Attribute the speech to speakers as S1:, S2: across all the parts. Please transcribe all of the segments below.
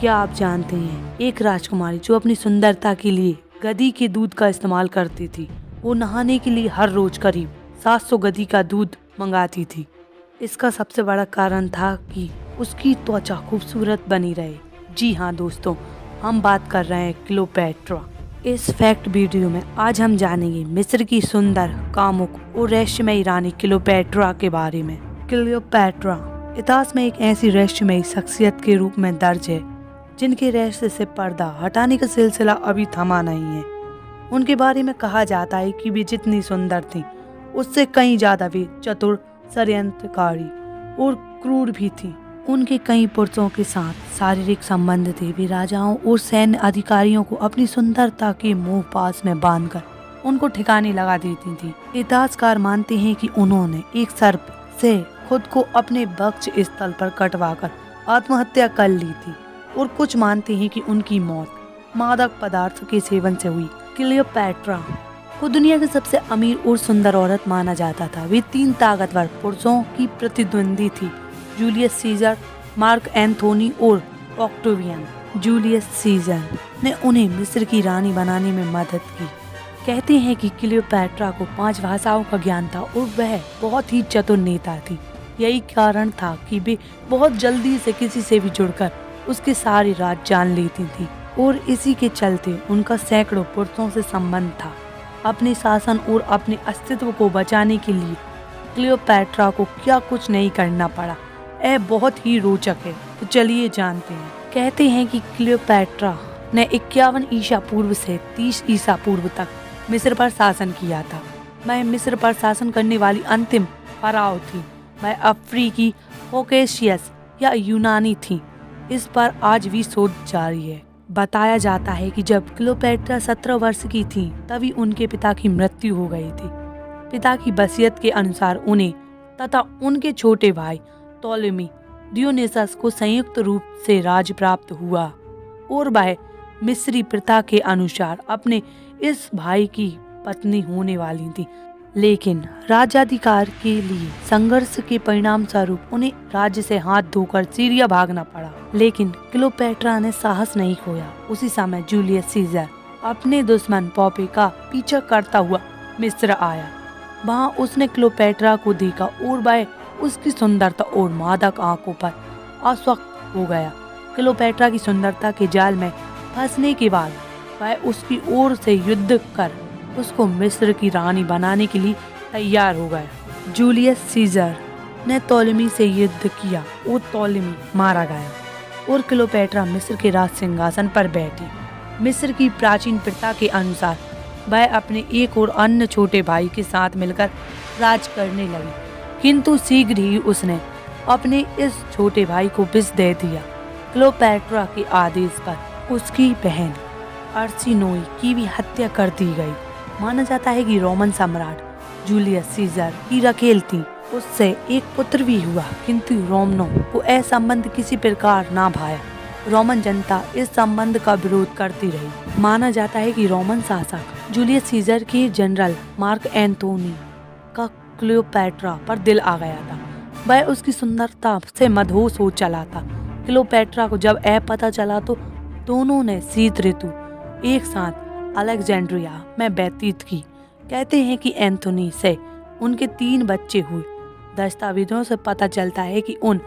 S1: क्या आप जानते हैं, एक राजकुमारी जो अपनी सुंदरता के लिए गधी के दूध का इस्तेमाल करती थी, वो नहाने के लिए हर रोज करीब 700 गधी का दूध मंगाती थी। इसका सबसे बड़ा कारण था कि उसकी त्वचा खूबसूरत बनी रहे। जी हाँ दोस्तों, हम बात कर रहे हैं क्लियोपैट्रा। इस फैक्ट वीडियो में आज हम जानेंगे मिस्र की सुंदर, कामुक और रहस्यमयी रानी क्लियोपैट्रा के बारे में। क्लियोपैट्रा इतिहास में एक ऐसी रहस्यमयी शख्सियत के रूप में दर्ज है जिनके रहस्य से पर्दा हटाने का सिलसिला अभी थमा नहीं है। उनके बारे में कहा जाता है कि वे जितनी सुंदर थी उससे कहीं ज्यादा वे चतुर, षड्यंत्रकारी और क्रूर भी थी। उनके कई पुरुषों के साथ शारीरिक संबंध थे। वे राजाओं और सैन्य अधिकारियों को अपनी सुंदरता के मोह पास में बांधकर उनको ठिकाने लगा देती थी। इतिहासकार मानते हैं कि उन्होंने एक सर्प से खुद को अपने वक्ष स्थल पर कटवाकर आत्महत्या कर ली थी और कुछ मानते हैं कि उनकी मौत मादक पदार्थ के सेवन से हुई। क्लियोपैट्रा को दुनिया की सबसे अमीर और सुंदर औरत माना जाता था। वे 3 ताकतवर पुरुषों की प्रतिद्वंदी थी, जूलियस सीजर, मार्क एंथोनी और ऑक्टेवियन। जूलियस सीजर ने उन्हें मिस्र की रानी बनाने में मदद की। कहते हैं कि क्लियोपैट्रा को 5 भाषाओं का ज्ञान था और वह बहुत ही चतुर नेता थी। यही कारण था कि वे बहुत जल्दी से किसी से भी जुड़कर उसके सारी राज जान लेती थी और इसी के चलते उनका सैकड़ों पुरुषों से संबंध था। अपने शासन और अपने अस्तित्व को बचाने के लिए क्लियोपैट्रा को क्या कुछ नहीं करना पड़ा, यह बहुत ही रोचक है। तो चलिए जानते हैं। कहते हैं कि क्लियोपैट्रा ने 51 ईसा पूर्व से 30 ईसा पूर्व तक मिस्र पर शासन किया था। वह मिस्र पर शासन करने वाली अंतिम फराओ थी। वह अफ्रीकी, कॉकेशियस या यूनानी थी। इस पर आज भी शोध जारी है। बताया जाता है कि जब क्लियोपैट्रा 17 वर्ष की थी तभी उनके पिता की मृत्यु हो गई थी। पिता की वसीयत के अनुसार उन्हें तथा उनके छोटे भाई टॉलेमी डियोनिसस को संयुक्त रूप से राज प्राप्त हुआ और वह मिस्री प्रथा के अनुसार अपने इस भाई की पत्नी होने वाली थी। लेकिन राज्याधिकार के लिए संघर्ष के परिणाम स्वरूप उन्हें राज्य से हाथ धोकर सीरिया भागना पड़ा। लेकिन क्लियोपैट्रा ने साहस नहीं खोया। उसी समय जूलियस सीजर अपने दुश्मन पॉपी का पीछा करता हुआ मिस्र आया। वहां उसने क्लियोपैट्रा को देखा और वह उसकी सुंदरता और मादक आंखों पर आसक्त हो गया। क्लियोपैट्रा की सुंदरता के जाल में फंसने के बाद वह उसकी ओर से युद्ध कर उसको मिस्र की रानी बनाने के लिए तैयार हो गया। जूलियस सीजर ने टॉलेमी से युद्ध किया और टॉलेमी मारा गया और क्लियोपैट्रा मिस्र के राज सिंहासन पर बैठी। मिस्र की प्राचीन प्रथा के अनुसार वह अपने एक और अन्य छोटे भाई के साथ मिलकर राज करने लगी, किंतु शीघ्र ही उसने अपने इस छोटे भाई को विष दे दिया। क्लियोपैट्रा के आदेश पर उसकी बहन अर्सिनोई की भी हत्या कर दी गई। माना जाता है कि रोमन सम्राट जूलियस सीजर की रखेल थी, उससे एक पुत्र भी हुआ, किंतु रोमनों को यह संबंध किसी प्रकार ना भाया। रोमन जनता इस संबंध का विरोध करती रही। माना जाता है कि रोमन शासक जूलियस सीजर के जनरल मार्क एंथोनी का क्लियोपैट्रा पर दिल आ गया था। वह उसकी सुंदरता से मदहोश हो चला था। क्लियोपैट्रा को जब यह पता चला तो दोनों ने शीत ऋतु एक साथ अलेक्जेंड्रिया में व्यतीत की। कहते हैं कि एंथोनी से उनके 3 बच्चे हुए। दस्तावेजों से पता चलता है कि उन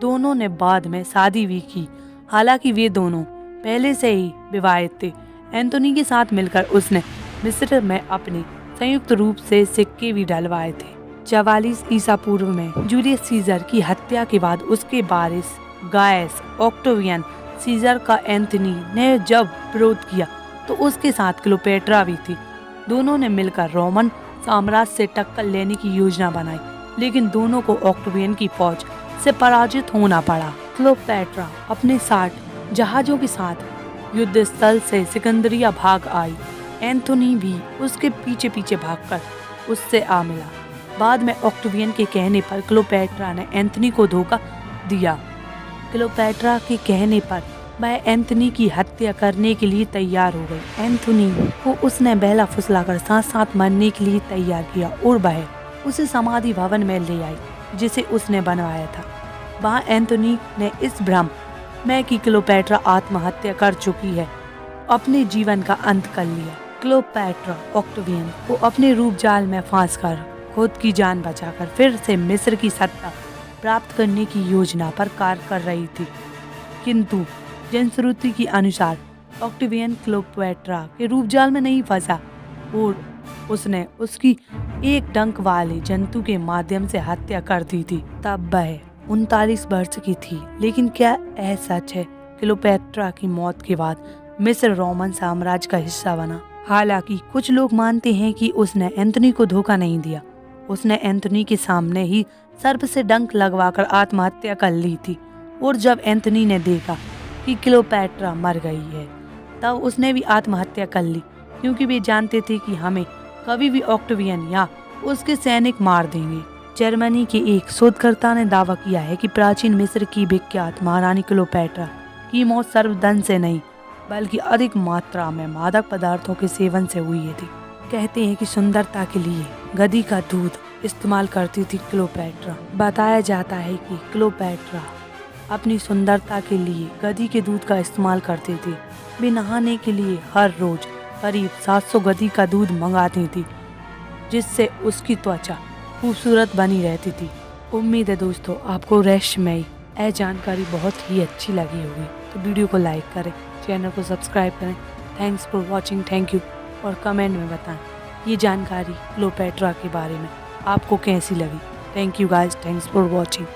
S1: दोनों ने बाद में शादी भी की। हालांकि वे दोनों पहले से ही विवाहित थे। एंथोनी के साथ मिलकर उसने मिस्र में अपने संयुक्त रूप से सिक्के भी डलवाए थे। 44 ईसा पूर्व में जूलियस सीजर की हत्या के बाद उसके वारिस गायस ऑक्टेवियन सीजर का एंथोनी ने जब विरोध किया तो उसके साथ क्लियोपैट्रा भी थी। दोनों ने मिलकर रोमन साम्राज्य से टक्कर लेने की योजना बनाई, लेकिन दोनों को ऑक्टेवियन की फौज से पराजित होना पड़ा। क्लियोपैट्रा अपने 60 जहाजों के साथ युद्ध स्थल से सिकंदरिया भाग आई। एंथोनी भी उसके पीछे पीछे भागकर उससे आ मिला। बाद में ऑक्टेवियन के कहने पर क्लियोपैट्रा ने एंथोनी को धोखा दिया। क्लियोपैट्रा के कहने पर वह एंथोनी की हत्या करने के लिए तैयार हो गई। एंथोनी को उसने बहला फुसलाकर साथ साथ मरने के लिए तैयार किया और वह उसे समाधि भवन में ले आई जिसे उसने बनवाया था। वहाँ एंथोनी ने इस भ्रम मैं कि क्लियोपेट्रा आत्महत्या कर चुकी है, अपने जीवन का अंत कर लिया। क्लियोपेट्रा ऑक्टेवियन को अपने रूप जाल में फांस कर खुद की जान बचाकर फिर से मिस्र की सत्ता प्राप्त करने की योजना पर कार्य कर रही थी, किंतु जनश्रुति के अनुसार ऑक्टेवियन क्लियोपेट्रा के रूप जाल में नहीं फंसा और उसने उसकी एक डंक वाले जंतु के माध्यम से हत्या कर दी थी। तब वह 39 वर्ष की थी। लेकिन क्या यह सच है? क्लियोपेट्रा की मौत के बाद मिस्र रोमन साम्राज्य का हिस्सा बना। हालांकि कुछ लोग मानते हैं कि उसने एंथनी को धोखा नहीं दिया, उसने एंथनी के सामने ही सर्प से डंक लगवाकर आत्महत्या कर ली थी। और जब एंथनी ने देखा कि क्लियोपेट्रा मर गई है, तब उसने भी आत्महत्या कर ली, क्योंकि वे जानते थे कि हमें कभी भी ऑक्टेवियन या उसके सैनिक मार देंगे। जर्मनी के एक शोधकर्ता ने दावा किया है कि प्राचीन मिस्र की विख्यात महारानी क्लियोपेट्रा की मौत सर्पदंश से नहीं, बल्कि अधिक मात्रा में मादक पदार्थों के सेवन से हुई थी। कहते हैं कि सुंदरता के लिए गधी का दूध इस्तेमाल करती थी क्लियोपेट्रा। बताया जाता है कि क्लियोपेट्रा अपनी सुंदरता के लिए गधी के दूध का इस्तेमाल करती थी। वे नहाने के लिए हर रोज करीब 700 गधी का दूध मंगाती थी, जिससे उसकी त्वचा खूबसूरत बनी रहती थी। उम्मीद है दोस्तों आपको रहस्यमयी यह जानकारी बहुत ही अच्छी लगी होगी, तो वीडियो को लाइक करें, चैनल को सब्सक्राइब करें। Thanks for watching, thank you. और कमेंट में बताएं ये जानकारी क्लियोपेट्रा के बारे में आपको कैसी लगी। Thank you guys, thanks for watching.